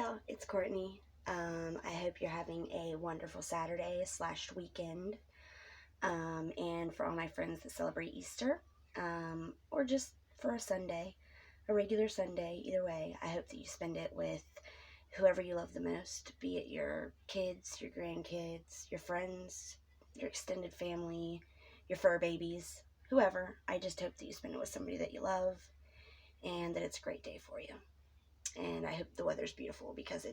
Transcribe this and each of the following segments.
y'all, it's Courtney. I hope you're having a wonderful Saturday / weekend. And for all my friends that celebrate Easter, or just for a Sunday, a regular Sunday, either way, I hope that you spend it with whoever you love the most, be it your kids, your grandkids, your friends, your extended family, your fur babies, whoever. I just hope that you spend it with somebody that you love and that it's a great day for you. And I hope the weather's beautiful because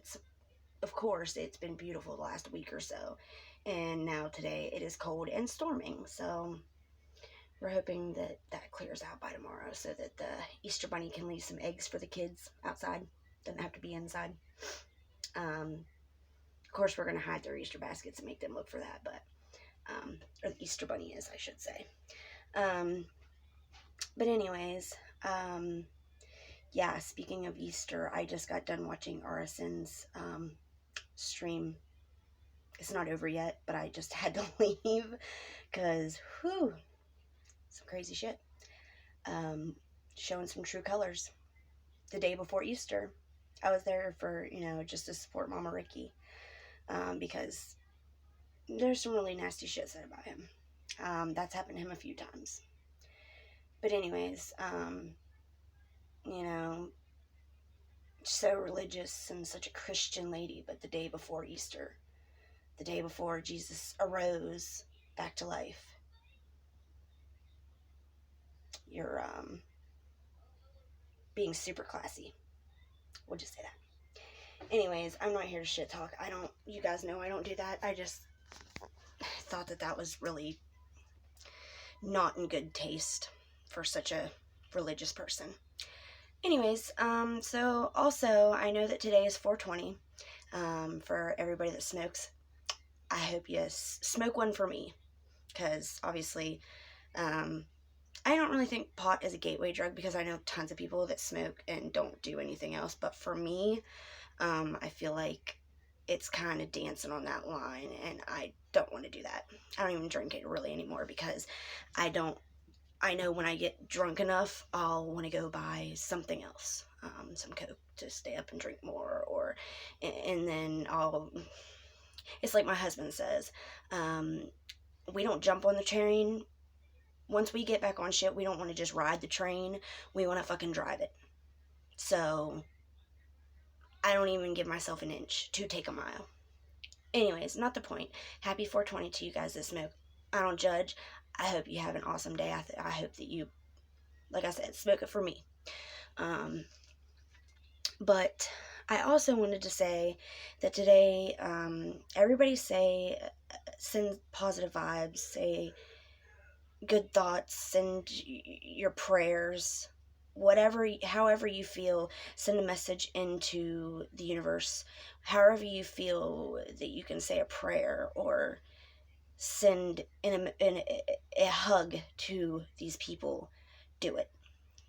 of course, it's been beautiful the last week or so. And now today it is cold and storming. So we're hoping that that clears out by tomorrow so that the Easter Bunny can leave some eggs for the kids outside. Doesn't have to be inside. Of course, we're going to hide their Easter baskets and make them look for that. But, or the Easter Bunny is, I should say. But anyways, yeah, speaking of Easter, I just got done watching Arison's stream. It's not over yet, but I just had to leave because, whew, some crazy shit. Showing some true colors. The day before Easter, I was there for, just to support Mama Ricky, because there's some really nasty shit said about him. That's happened to him a few times. But anyways, so religious and such a Christian lady, but the day before Easter, the day before Jesus arose back to life, you're being super classy. We'll just say that. Anyways, I'm not here to shit talk. You guys know I don't do that. I just thought that was really not in good taste for such a religious person. Anyways, so also, I know that today is 420, for everybody that smokes. I hope you smoke one for me, because obviously, I don't really think pot is a gateway drug, because I know tons of people that smoke and don't do anything else, but for me, I feel like it's kind of dancing on that line, and I don't want to do that. I don't even drink it really anymore, because I know when I get drunk enough, I'll want to go buy something else, some Coke to stay up and drink more, and then it's like my husband says, we don't jump on the train. Once we get back on shit, we don't want to just ride the train. We want to fucking drive it. So I don't even give myself an inch to take a mile. Anyways, not the point. Happy 420 to you guys that smoke. I don't judge. I hope you have an awesome day. I hope that you, like I said, smoke it for me. But I also wanted to say that today, everybody send positive vibes, say good thoughts, send your prayers, however you feel, send a message into the universe. However you feel that you can say a prayer or send a hug to these people, do it.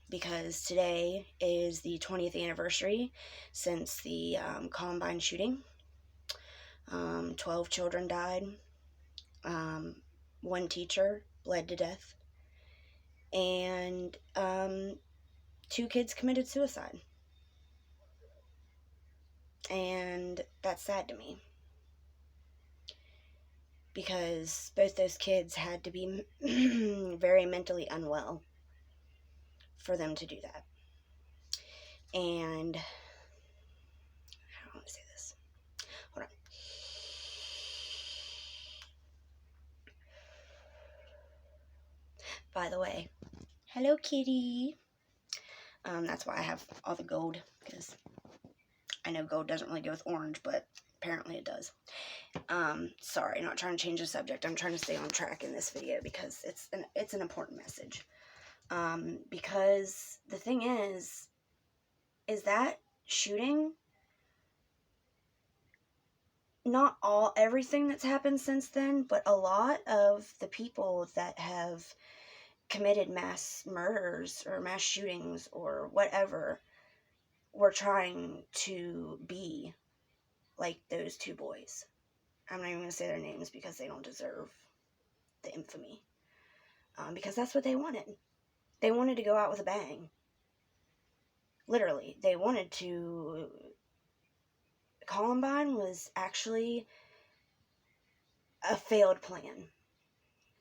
Because today is the 20th anniversary since the Columbine shooting. 12 children died. One teacher bled to death. And 2 kids committed suicide. And that's sad to me, because both those kids had to be very mentally unwell for them to do that. And I don't want to say this. Hold on. By the way, hello kitty. That's why I have all the gold, because I know gold doesn't really go with orange, but apparently it does. Sorry, not trying to change the subject. I'm trying to stay on track in this video because it's an important message. Because the thing is that shooting, not everything that's happened since then, but a lot of the people that have committed mass murders or mass shootings or whatever were trying to be like those 2 boys. I'm not even going to say their names because they don't deserve the infamy. Because that's what they wanted. They wanted to go out with a bang. Literally. They wanted to Columbine was actually a failed plan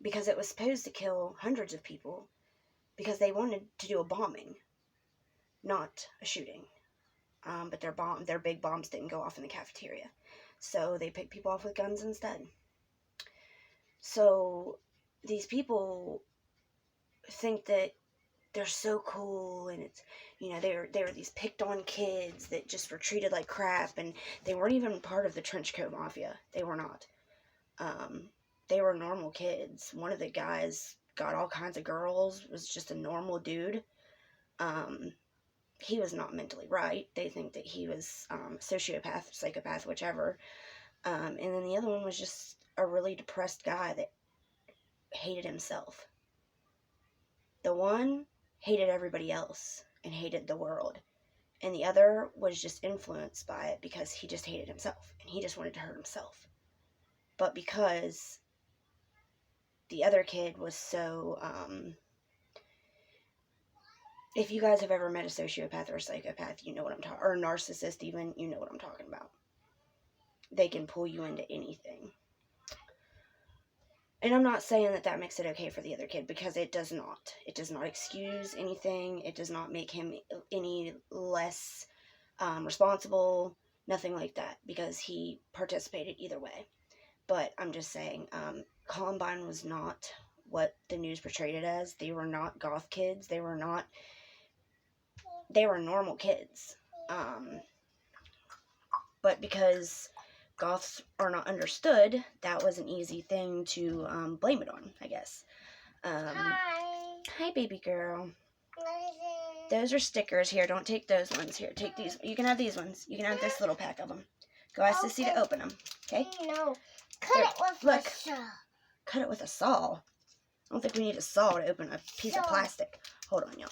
because it was supposed to kill hundreds of people because they wanted to do a bombing, not a shooting. But their big bombs didn't go off in the cafeteria, so they picked people off with guns instead. So these people think that they're so cool, and it's, they were these picked on kids that just were treated like crap, and they weren't even part of the trench coat mafia. They were not. They were normal kids. One of the guys got all kinds of girls, was just a normal dude. He was not mentally right. They think that he was sociopath, psychopath, whichever. And then the other one was just a really depressed guy that hated himself. The one hated everybody else and hated the world. And the other was just influenced by it because he just hated himself and he just wanted to hurt himself. But because the other kid was so, if you guys have ever met a sociopath or a psychopath, you know what I'm talking, or a narcissist even, you know what I'm talking about. They can pull you into anything. And I'm not saying that that makes it okay for the other kid, because it does not. It does not excuse anything. It does not make him any less responsible. Nothing like that, because he participated either way. But I'm just saying, Columbine was not what the news portrayed it as. They were not goth kids. They were normal kids. But because goths are not understood, that was an easy thing to blame it on, I guess. Hi, baby girl. Those are stickers. Here, don't take those ones. Here, take these. You can have these ones. You can have this little pack of them. Go ask Sissy to open them, okay? No. Cut it with a saw. Cut it with a saw. I don't think we need a saw to open a piece of plastic. Hold on, y'all.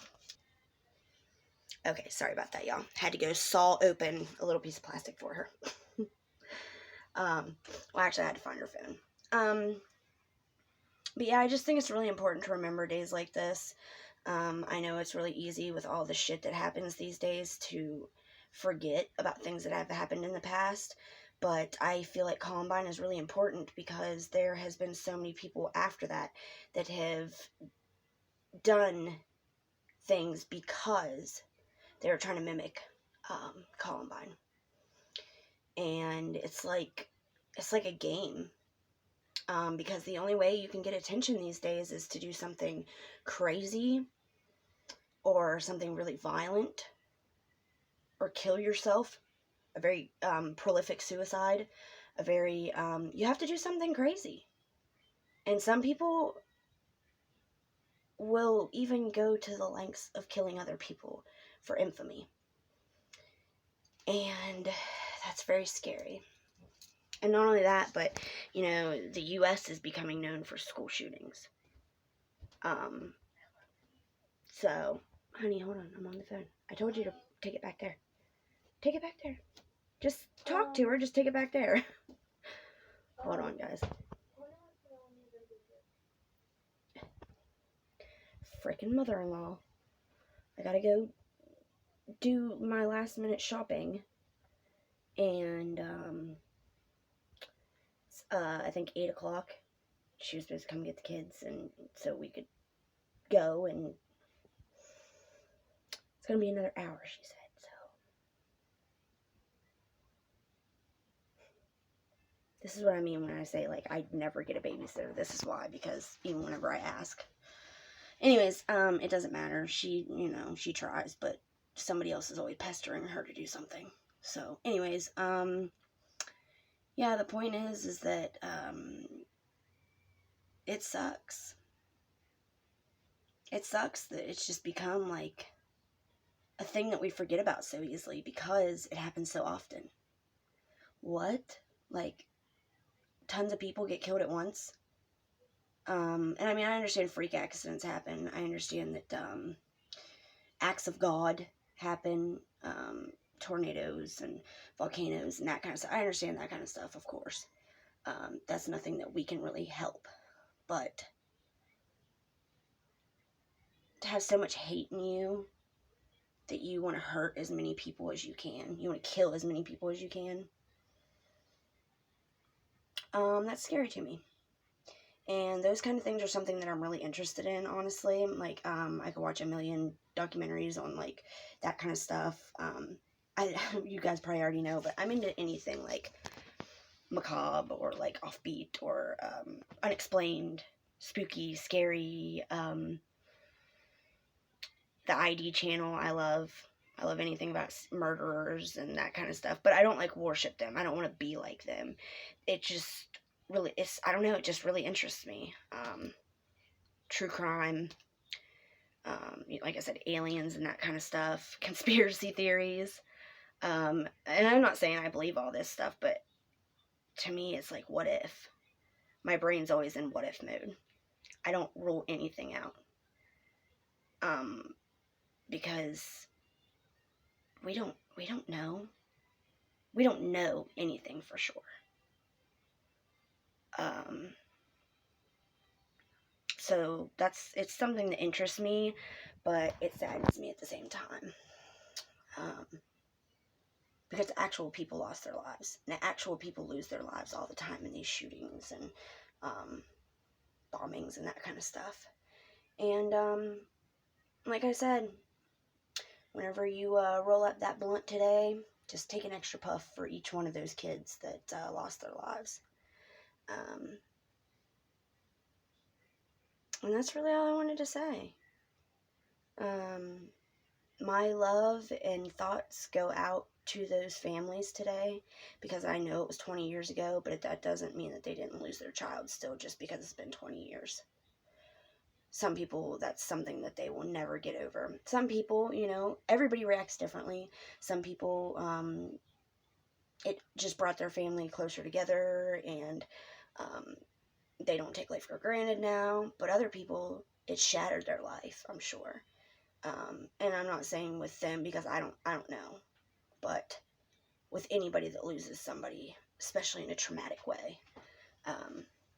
Okay, sorry about that, y'all. Had to go saw open a little piece of plastic for her. Well, actually, I had to find her phone. But yeah, I just think it's really important to remember days like this. I know it's really easy with all the shit that happens these days to forget about things that have happened in the past. But I feel like Columbine is really important because there has been so many people after that that have done things because they were trying to mimic Columbine. And it's like a game. Because the only way you can get attention these days is to do something crazy or something really violent or kill yourself, a very prolific suicide, you have to do something crazy. And some people will even go to the lengths of killing other people for infamy. And that's very scary. And not only that, but, the U.S. is becoming known for school shootings. So, honey, hold on. I'm on the phone. I told you to take it back there. Take it back there. Just talk to her. Just take it back there. Hold on, guys. Frickin' mother-in-law. I gotta go do my last minute shopping. And, I think 8 o'clock. She was supposed to come get the kids, and so we could go, and it's gonna be another hour, she said, so. This is what I mean when I say, like, I'd never get a babysitter. This is why, because even whenever I ask. Anyways, it doesn't matter. She, she tries, but somebody else is always pestering her to do something. So, anyways, yeah, the point is that, it sucks. It sucks that it's just become, like, a thing that we forget about so easily because it happens so often. What? Like, tons of people get killed at once? And I mean, I understand freak accidents happen. I understand that, acts of God happen, tornadoes and volcanoes and that kind of stuff. I understand that kind of stuff, of course. That's nothing that we can really help. But to have so much hate in you that you want to hurt as many people as you can. You want to kill as many people as you can. that's scary to me. And those kind of things are something that I'm really interested in, honestly. Like, I could watch a million documentaries on, like, that kind of stuff. You guys probably already know, but I'm into anything, like, macabre or, like, offbeat or unexplained, spooky, scary. The ID channel, I love anything about murderers and that kind of stuff, but I don't, like, worship them. I don't want to be like them. It just really, I don't know, it just really interests me. True crime, like I said, aliens and that kind of stuff, conspiracy theories. And I'm not saying I believe all this stuff, but to me, it's like, what if? My brain's always in what if mode. I don't rule anything out. Because we don't know. We don't know anything for sure. So it's something that interests me, but it saddens me at the same time. Because actual people lost their lives. And actual people lose their lives all the time in these shootings and bombings and that kind of stuff. And like I said, whenever you roll up that blunt today, just take an extra puff for each one of those kids that lost their lives. And that's really all I wanted to say. My love and thoughts go out to those families today, because I know it was 20 years ago, but that doesn't mean that they didn't lose their child still just because it's been 20 years. Some people, that's something that they will never get over. Some people, everybody reacts differently. Some people, it just brought their family closer together, and they don't take life for granted now. But other people, it shattered their life, I'm sure. And I'm not saying with them, because I don't know, but with anybody that loses somebody, especially in a traumatic way,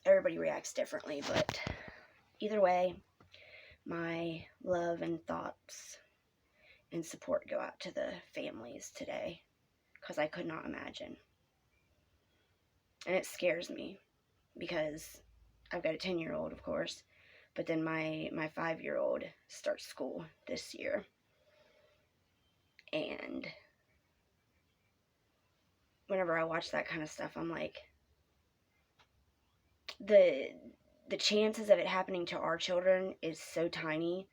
everybody reacts differently. But either way, my love and thoughts and support go out to the families today, because I could not imagine. And it scares me, because I've got a 10-year-old, of course, but then my 5-year-old starts school this year. And whenever I watch that kind of stuff, I'm like, the chances of it happening to our children is so tiny,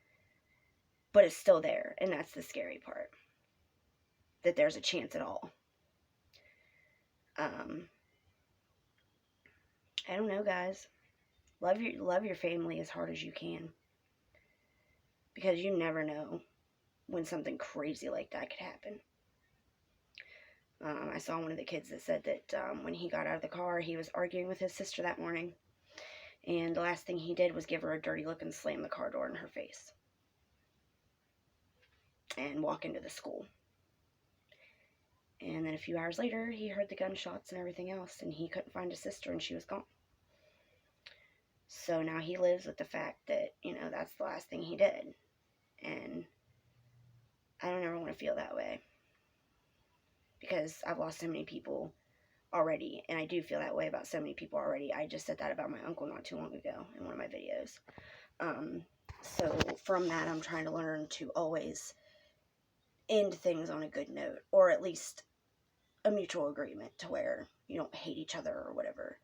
but it's still there, and that's the scary part, that there's a chance at all. I don't know, guys. Love your family as hard as you can, because you never know when something crazy like that could happen. I saw one of the kids that said that when he got out of the car, he was arguing with his sister that morning, and the last thing he did was give her a dirty look and slam the car door in her face and walk into the school. And then a few hours later, he heard the gunshots and everything else, and he couldn't find his sister, and she was gone. So now he lives with the fact that, that's the last thing he did. And I don't ever want to feel that way, because I've lost so many people already, and I do feel that way about so many people already. I just said that about my uncle not too long ago in one of my videos. So from that, I'm trying to learn to always end things on a good note, or at least a mutual agreement to where you don't hate each other or whatever.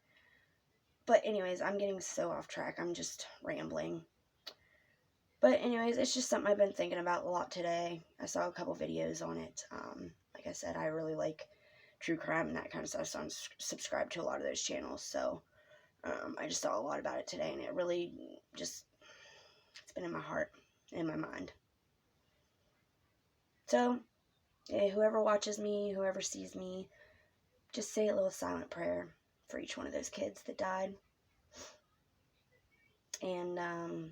But anyways, I'm getting so off track. I'm just rambling. But anyways, it's just something I've been thinking about a lot today. I saw a couple videos on it. Like I said, I really like true crime and that kind of stuff, so I'm subscribed to a lot of those channels. So I just saw a lot about it today, and it really just, it's been in my heart, in my mind. So, whoever watches me, whoever sees me, just say a little silent prayer for each one of those kids that died. And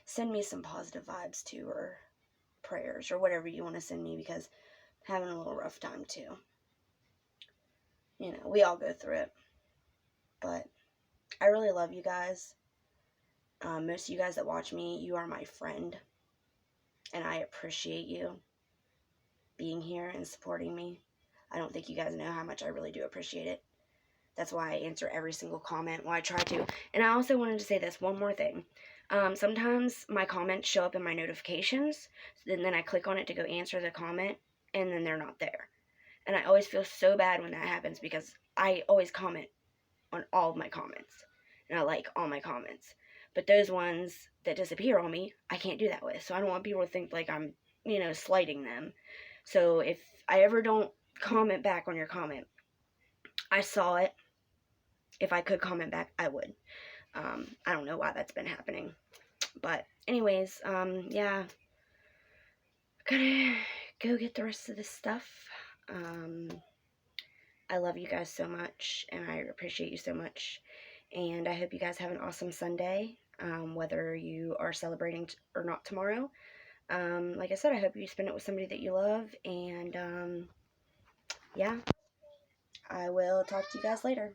send me some positive vibes too, or prayers, or whatever you want to send me, because I'm having a little rough time too. We all go through it. But I really love you guys. Most of you guys that watch me, you are my friend. And I appreciate you being here and supporting me. I don't think you guys know how much I really do appreciate it. That's why I answer every single comment. Well, I try to. And I also wanted to say this one more thing. Sometimes my comments show up in my notifications, and then I click on it to go answer the comment, and then they're not there. And I always feel so bad when that happens because I always comment on all of my comments, and I like all my comments. But those ones that disappear on me, I can't do that with. So I don't want people to think like I'm, slighting them. So if I ever don't comment back on your comment, I saw it. If I could comment back, I would. I don't know why that's been happening. But anyways, yeah, gotta go get the rest of this stuff. I love you guys so much, and I appreciate you so much. And I hope you guys have an awesome Sunday, whether you are celebrating or not tomorrow. Like I said, I hope you spend it with somebody that you love. And yeah, I will talk to you guys later.